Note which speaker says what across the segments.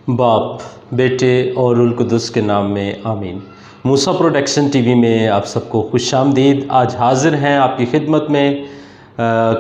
Speaker 1: बाप, बेटे और रुल कुदस के नाम में आमीन। मूसा प्रोडक्शन टीवी में आप सबको खुशामदीद। आज हाजिर हैं आपकी खिदमत में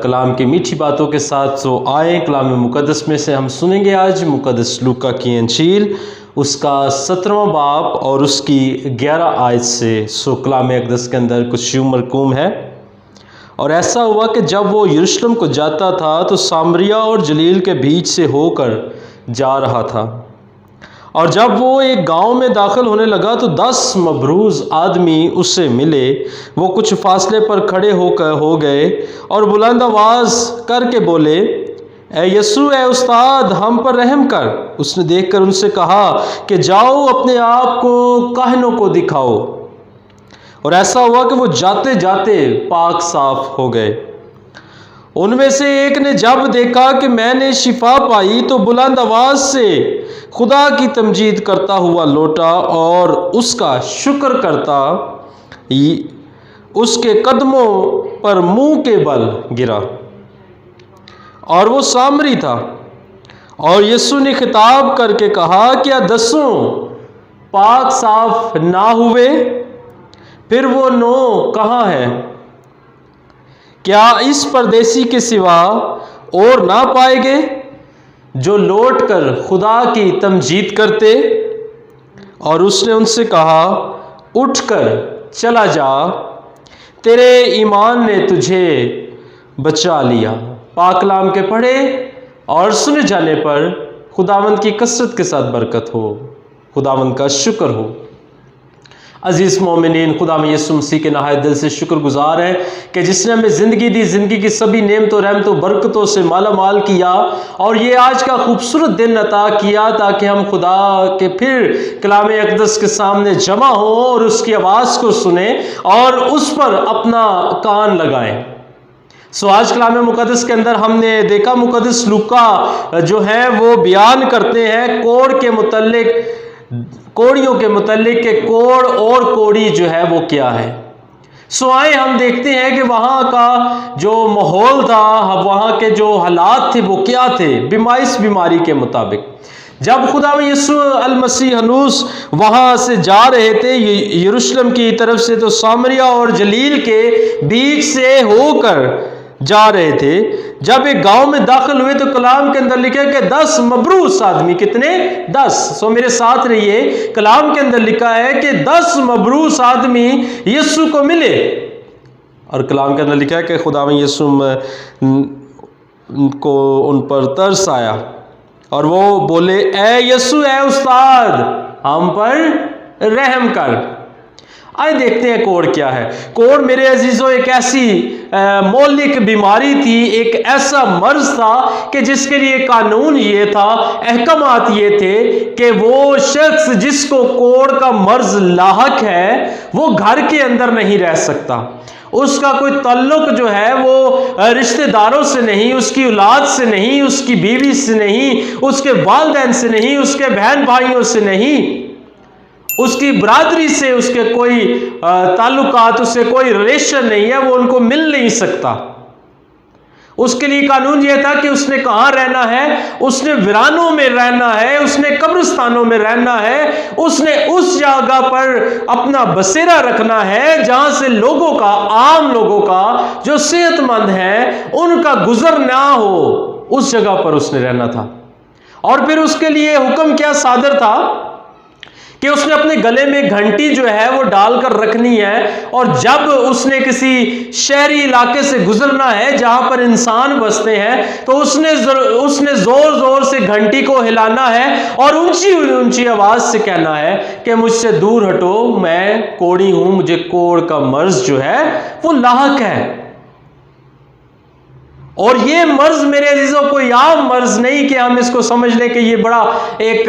Speaker 1: कलाम की मीठी बातों के साथ। सो आए कलाम मुक़द्दस में से हम सुनेंगे आज मुक़द्दस लूका की इंजील, उसका 17वां बाब और उसकी 11 आयत से। सो कलाम मुक़द्दस के अंदर कुछ यूं मरकूम है। और ऐसा हुआ कि जब वो यरूशलेम को जाता था तो सामरिया और जलील के बीच से होकर जा रहा था। और जब वो एक गांव में दाखिल होने लगा तो 10 मबरूज़ आदमी उससे मिले। वो कुछ फासले पर खड़े हो गए और बुलंद आवाज़ करके बोले, ए यसू, ए उस्ताद, हम पर रहम कर। उसने देखकर उनसे कहा कि जाओ अपने आप को काहनों को दिखाओ। और ऐसा हुआ कि वो जाते जाते पाक साफ हो गए। उनमें से एक ने जब देखा कि मैंने शिफा पाई तो बुलंद आवाज़ से खुदा की तमजीद करता हुआ लौटा और उसका शुक्र करता उसके कदमों पर मुंह के बल गिरा। और वो सामरी था। और यीशु ने खिताब करके कहा, क्या 10 पाक साफ ना हुए? फिर वो 9 कहाँ है? क्या इस परदेसी के सिवा और ना पाए गए जो लौट कर खुदा की तमजीद करते? और उसने उनसे कहा, उठकर चला जा, तेरे ईमान ने तुझे बचा लिया। पाक कलाम के पढ़े और सुने जाने पर खुदावंद की कसरत के साथ बरकत हो, खुदावंद का शुक्र हो। अजीज़ मोमिनीन, खुदा में यीशु मसीह के नहायत दिल से शुक्रगुजार है कि जिसने हमें ज़िंदगी दी, ज़िंदगी की सभी नेमतों रहमतों बरकतों से माला माल किया और ये आज का खूबसूरत दिन अता किया ताकि हम खुदा के फिर कलाम अक़दस के सामने जमा हों और उसकी आवाज़ को सुने और उस पर अपना कान लगाएं। सो आज कलाम मुक़द्दस के अंदर हमने देखा मुक़द्दस लूका जो है वो बयान करते हैं कोड़ के मुतल्लिक, कोड़ियों के मुतल्लिक के कोड़ और कोड़ी जो है वो क्या है। सो आए हम देखते हैं कि वहाँ का जो माहौल था, वहाँ के जो हालात थे वो क्या थे बीमारी के मुताबिक। जब खुदा यीशु अल मसीह हनूस वहाँ से जा रहे थे यरूशलेम की तरफ से, तो सामरिया और जलील के बीच से होकर जा रहे थे। जब एक गांव में दाखिल हुए तो कलाम के अंदर लिखा है कि 10 मबरूस आदमी, कितने? 10। सो मेरे साथ रहिए, कलाम के अंदर लिखा है कि 10 मबरूस आदमी यीशु को मिले। और कलाम के अंदर लिखा है कि खुदा में यीशु को उन पर तरस आया और वो बोले, ए यीशु, ए उस्ताद, हम पर रहम कर। आइए देखते हैं कोड़ क्या है। कोड़ मेरे अजीजों एक ऐसी मौलिक बीमारी थी, एक ऐसा मर्ज था कि जिसके लिए कानून ये था, अहकामात ये थे कि वो शख्स जिसको कोड़ का मर्ज लाहक है वो घर के अंदर नहीं रह सकता। उसका कोई ताल्लुक जो है वो रिश्तेदारों से नहीं, उसकी औलाद से नहीं, उसकी बीवी से नहीं, उसके वालिदैन से नहीं, उसके बहन भाइयों से नहीं, उसकी बरादरी से उसके कोई ताल्लुकात, उससे कोई रिलेशन नहीं है, वो उनको मिल नहीं सकता। उसके लिए कानून यह था कि उसने कहाँ रहना है, उसने वीरानों में रहना है, उसने कब्रिस्तानों में रहना है, उसने उस जगह पर अपना बसेरा रखना है जहां से लोगों का, आम लोगों का जो सेहतमंद है उनका गुजर ना हो, उस जगह पर उसने रहना था। और फिर उसके लिए हुक्म क्या सादर था कि उसने अपने गले में घंटी जो है वो डालकर रखनी है और जब उसने किसी शहरी इलाके से गुजरना है जहां पर इंसान बसते हैं तो उसने जोर जोर से घंटी को हिलाना है और ऊंची ऊंची आवाज से कहना है कि मुझसे दूर हटो, मैं कोड़ी हूं, मुझे कोड़ का मर्ज जो है वो लाहक है। और ये मर्ज मेरे अजीजों कोई आम मर्ज नहीं कि हम इसको समझ लें कि ये बड़ा एक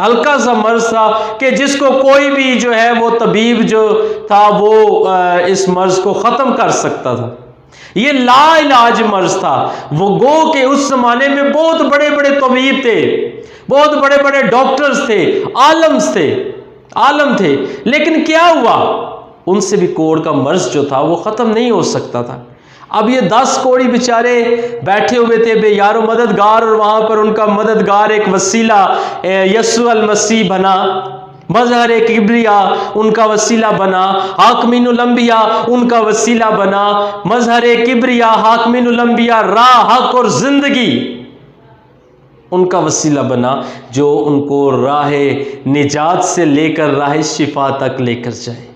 Speaker 1: हल्का सा मर्ज था कि जिसको कोई भी जो है वो तबीब जो था वो इस मर्ज को ख़त्म कर सकता था। ये लाइलाज मर्ज था। वो गो के उस जमाने में बहुत बड़े बड़े तबीब थे, बहुत बड़े बड़े डॉक्टर्स थे, आलम थे, लेकिन क्या हुआ, उनसे भी कोड़ का मर्ज जो था वो ख़त्म नहीं हो सकता था। अब ये 10 कोढ़ी बेचारे बैठे हुए थे बेयारो मददगार, और वहां पर उनका मददगार एक वसीला यस्सु अल मसीह बना। मजहर किब्रिया उनका वसीला बना, हाकमीनुल अंबिया उनका वसीला बना। मजहर किब्रिया, हाकमीनुल अंबिया, राह, हक और जिंदगी उनका वसीला बना, जो उनको राह निजात से लेकर राह शिफा तक लेकर जाए।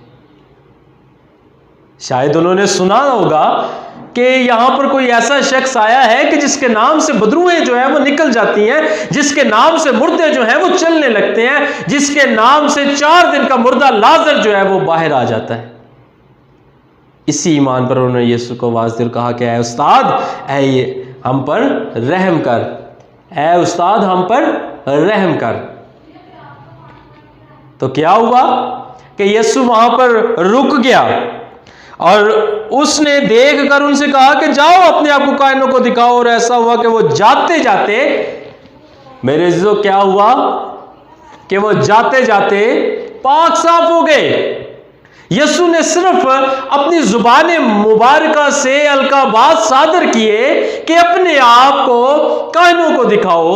Speaker 1: शायद उन्होंने सुना होगा कि यहां पर कोई ऐसा शख्स आया है कि जिसके नाम से बदरूएं जो है वो निकल जाती हैं, जिसके नाम से मुर्दे जो हैं वो चलने लगते हैं, जिसके नाम से 4 दिन का मुर्दा लाजर जो है वो बाहर आ जाता है। इसी ईमान पर उन्होंने यीशु को आवाज दी और कहा कि ऐ उस्ताद, हम पर रहम कर, ऐ उस्ताद हम पर रहम कर। तो क्या हुआ कि यीशु वहां पर रुक गया और उसने देखकर उनसे कहा कि जाओ अपने आप को कायनों को दिखाओ। और ऐसा हुआ कि वो जाते जाते, मेरे अजीजों, क्या हुआ कि वो जाते जाते पाक साफ हो गए। यीशु ने सिर्फ अपनी जुबान मुबारका से अलकाबात सादर किए कि अपने आप को काहिनों को दिखाओ,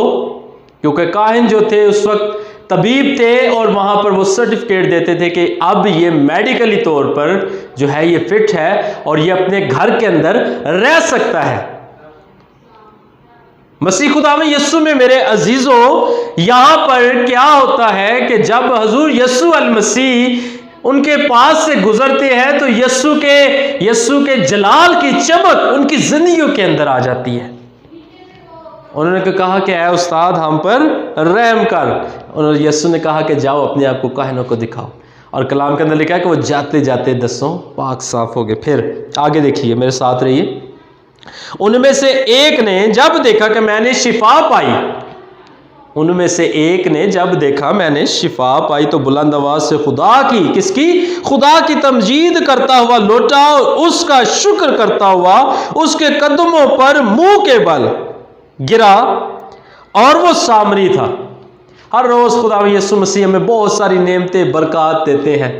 Speaker 1: क्योंकि काहिन जो थे उस वक्त तबीब थे और वहां पर वो सर्टिफिकेट देते थे कि अब ये मेडिकली तौर पर जो है ये फिट है और ये अपने घर के अंदर रह सकता है। मसीह खुदा में यीशु में मेरे अजीजों, यहां पर क्या होता है कि जब हजूर यीशु अल मसीह उनके पास से गुजरते हैं तो यीशु के जलाल की चमक उनकी जिंदगियों के अंदर आ जाती है। उन्होंने कहा कि ऐ उस्ताद हम पर रहम कर। और यीशु ने कहा कि जाओ अपने आप को काहिनों को दिखाओ। और कलाम के अंदर लिखा है कि वो जाते जाते 10 पाक साफ हो गए। फिर आगे देखिए, मेरे साथ रहिए। उनमें से एक ने जब देखा कि मैंने शिफा पाई, उनमें से एक ने जब देखा मैंने शिफा पाई तो बुलंद आवाज से खुदा की, किसकी? खुदा की तमजीद करता हुआ लौटा और उसका शुक्र करता हुआ उसके कदमों पर मुंह के बल गिरा। और वो सामरी था। हर रोज खुदा यीशु मसीह हमें बहुत सारी नेमतें बरकत देते हैं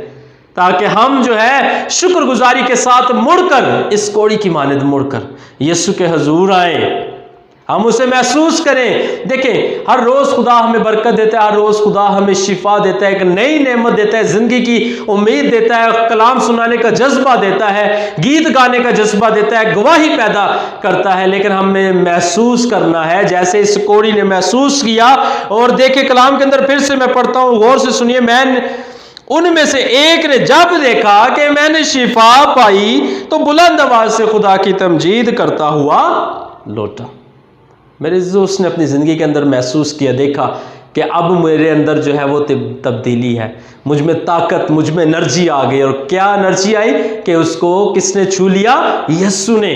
Speaker 1: ताकि हम जो है शुक्रगुजारी के साथ मुड़कर, इस कोड़ी की मानद मुड़कर यीशु के हजूर आए, हम उसे महसूस करें। देखें, हर रोज खुदा हमें बरकत देता है, हर रोज खुदा हमें शिफा देता है, एक नई नेमत देता है, जिंदगी की उम्मीद देता है, कलाम सुनाने का जज्बा देता है, गीत गाने का जज्बा देता है, गवाही पैदा करता है। लेकिन हमें महसूस करना है जैसे इस कोड़ी ने महसूस किया। और देखे कलाम के अंदर, फिर से मैं पढ़ता हूं, गौर से सुनिए। उनमें से एक ने जब देखा कि मैंने शिफा पाई तो बुलंद आवाज से खुदा की तमजीद करता हुआ लौटा। मेरे जो उसने अपनी ज़िंदगी के अंदर महसूस किया, देखा कि अब मेरे अंदर जो है वो तब्दीली है, मुझ में ताकत, मुझ में एनर्जी आ गई। और क्या एनर्जी आई कि उसको किसने छू लिया? यीशु ने।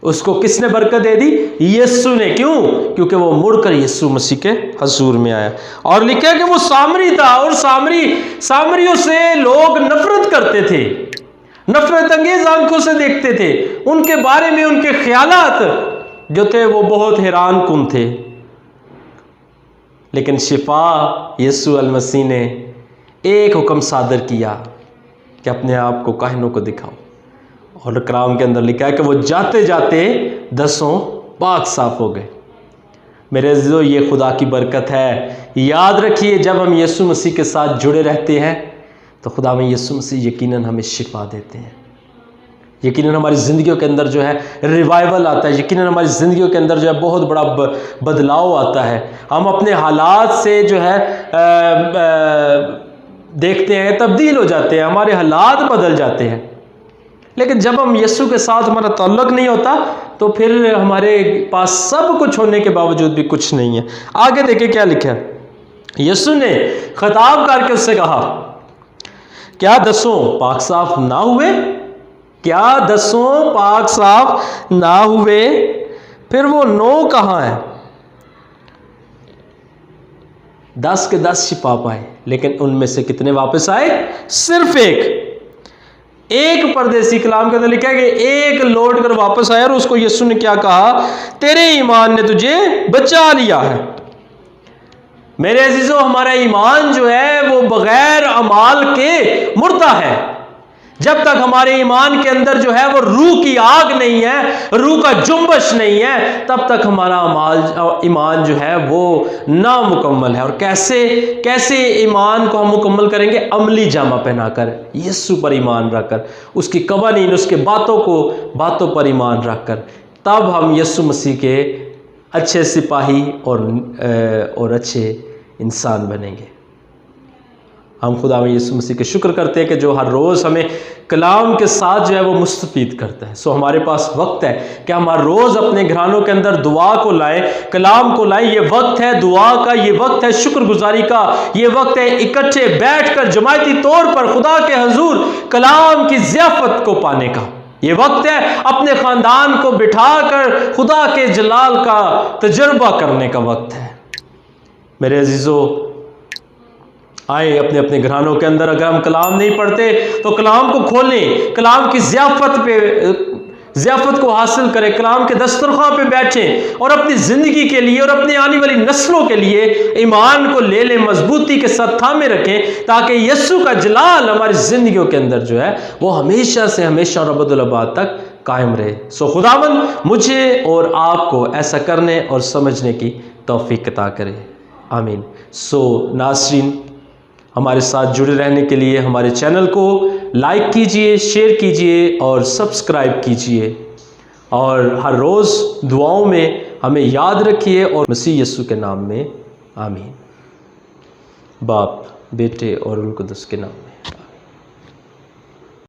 Speaker 1: उसको किसने बरकत दे दी? यीशु ने। क्यों? क्योंकि वो मुड़कर यीशु मसीह के हजूर में आया। और लिखा है कि वो सामरी था और सामरियों से लोग नफरत करते थे, नफरत अंगेज आंखों से देखते थे। उनके बारे में उनके ख्यालात जो थे वो बहुत हैरान कुन थे। लेकिन शिफा यीशु अल मसीह ने एक हुक्म सादर किया कि अपने आप को काहिनों को दिखाओ। और कलाम के अंदर लिखा है कि वो जाते जाते 10 पाक साफ हो गए। मेरे अज़ीज़ों, ये खुदा की बरकत है। याद रखिए, जब हम यीशु मसीह के साथ जुड़े रहते हैं तो खुदा में यीशु मसीह यकीनन हमें शिफा देते हैं। यकीनन हमारी ज़िंदगियों के अंदर जो है रिवाइवल आता है। यकीनन हमारी ज़िंदगियों के अंदर जो है बहुत बड़ा बदलाव आता है। हम अपने हालात से जो है देखते हैं, तब्दील हो जाते हैं, हमारे हालात बदल जाते हैं। लेकिन जब हम यीशु के साथ हमारा ताल्लुक नहीं होता तो फिर हमारे पास सब कुछ होने के बावजूद भी कुछ नहीं है। आगे देखिए क्या लिखा है। यीशु ने खिताब करके उससे कहा, क्या 10 पाक साफ ना हुए? क्या 10 पाक साफ ना हुए? फिर वो 9 कहाँ है? 10 के 10 शिफा पाए, लेकिन उनमें से कितने वापस आए? सिर्फ एक परदेसी। कलाम के अंदर लिखा है कि एक लौट कर वापस आया और उसको यीशु ने क्या कहा? तेरे ईमान ने तुझे बचा लिया है। मेरे अजीजों, हमारा ईमान जो है वो बगैर अमाल के मुर्दा है। जब तक हमारे ईमान के अंदर जो है वो रूह की आग नहीं है, रूह का जुम्बश नहीं है, तब तक हमारा ईमान जो है वो नामुकम्मल है। और कैसे ईमान को हम मुकम्मल करेंगे? अमली जामा पहनाकर, यीशु पर ईमान रखकर, उसकी कवानीन, उसके बातों पर ईमान रखकर, तब हम यीशु मसीह के अच्छे सिपाही और अच्छे इंसान बनेंगे। हम खुदा में यीशु मसीह के शुक्र करते हैं कि जो हर रोज़ हमें कलाम के साथ जो है वो मुस्तफीद करता है। सो हमारे पास वक्त है कि हम हर रोज़ अपने घरानों के अंदर दुआ को लाएं, कलाम को लाएं। ये वक्त है दुआ का, ये वक्त है शुक्रगुजारी का, ये वक्त है इकट्ठे बैठकर जमायती तौर पर खुदा के हजूर कलाम की ज़ियाफत को पाने का। ये वक्त है अपने ख़ानदान को बिठाकर खुदा के जलाल का तजर्बा करने का वक्त है। मेरे अजीज़ों, आए अपने अपने घरानों के अंदर, अगर हम कलाम नहीं पढ़ते तो कलाम को खोलें, कलाम की ज़ियाफत को हासिल करें, कलाम के दस्तरखान पे बैठें और अपनी ज़िंदगी के लिए और अपनी आने वाली नस्लों के लिए ईमान को ले लें, मजबूती के साथ थामे रखें, ताकि यीशु का जलाल हमारी ज़िंदगियों के अंदर जो है वो हमेशा से हमेशा और अबदुल आबाद तक कायम रहे। सो खुदावंद मुझे और आपको ऐसा करने और समझने की तौफीक अता करे। आमीन। सो नाज़रीन, हमारे साथ जुड़े रहने के लिए हमारे चैनल को लाइक कीजिए, शेयर कीजिए और सब्सक्राइब कीजिए, और हर रोज़ दुआओं में हमें याद रखिए, और मसीह यीशु के नाम में आमीन। बाप, बेटे और रूह कुदस के नाम में।